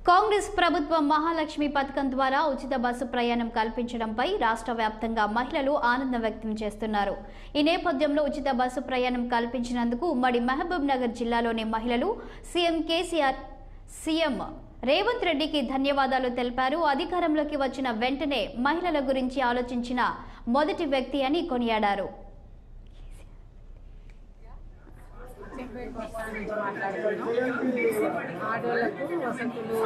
కాంగ్రెస్ ప్రభుత్వం మహాలక్ష్మి పథకం ద్వారా ఉచిత బస్సు ప్రయాణం కల్పించడంపై రాష్ట్ర వ్యాప్తంగా మహిళలు ఆనందం వ్యక్తం చేస్తున్నారు. ఈ నేపథ్యంలో ఉచిత బస్సు ప్రయాణం కల్పించినందుకు ఉమ్మడి మహబూబ్ నగర్ జిల్లాలోని మహిళలు సీఎం కేసీఆర్, సీఎం రేవంత్ రెడ్డికి ధన్యవాదాలు తెలిపారు. అధికారంలోకి వచ్చిన వెంటనే మహిళల గురించి ఆలోచించిన మొదటి వ్యక్తి అని కొనియాడారు. ఆడోళ్లకు వసతులు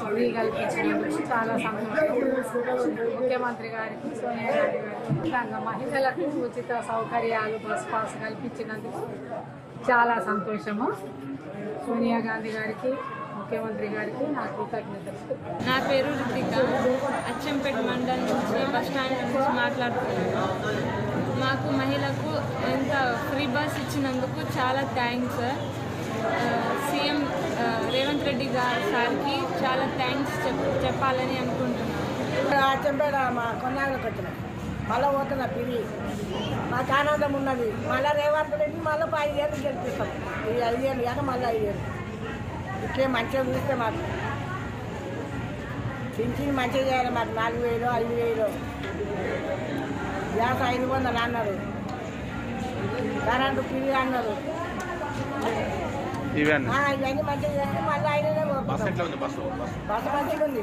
ఫ్రీ కల్పించినందుకు చాలా సంతోషం. ముఖ్యమంత్రి గారికి, సోనియా గాంధీ గారికి, మహిళలకు ఉచిత సౌకర్యాలు బస్ పాస్ కల్పించినందుకు చాలా సంతోషము. సోనియా గాంధీ గారికి, ముఖ్యమంత్రి గారికి నా కృతజ్ఞతలు. నా పేరు రితిక, అచ్చంపేట మండలం నుంచి బస్ స్టాండ్ నుంచి మాట్లాడుతున్నాను. మాకు మహిళలకు ఎంత ఫ్రీ బస్ ఇచ్చినందుకు చాలా థ్యాంక్స్. సీఎం రేవంత్ రెడ్డి సార్కి చాలా థ్యాంక్స్ చెప్పాలని అనుకుంటున్నాను. అచ్చంపేట మా కొన్నాళ్ళకి వచ్చినాం, మళ్ళీ పోతున్నా పిరి. మాకు ఆనందం ఉన్నది. మళ్ళీ రేవంత్ రెడ్డి మళ్ళీ 5 ఏళ్ళు గెలిపిస్తాం. ఈ 5 ఏళ్ళు కాక మళ్ళీ 5 ఏళ్ళు ఇట్లే మంచిగా చూస్తే మాకు పింఛన్ మంచిగా చేయాలి. మాకు 4000, 5000, గ్యాస్ 500 అన్నారు, కరెంటు పిరి అన్నారు. ఇవన్నీ మంచిగా చేస్తే మళ్ళీ 5 ఏళ్ళు బస్సు మంచిగా ఉంది.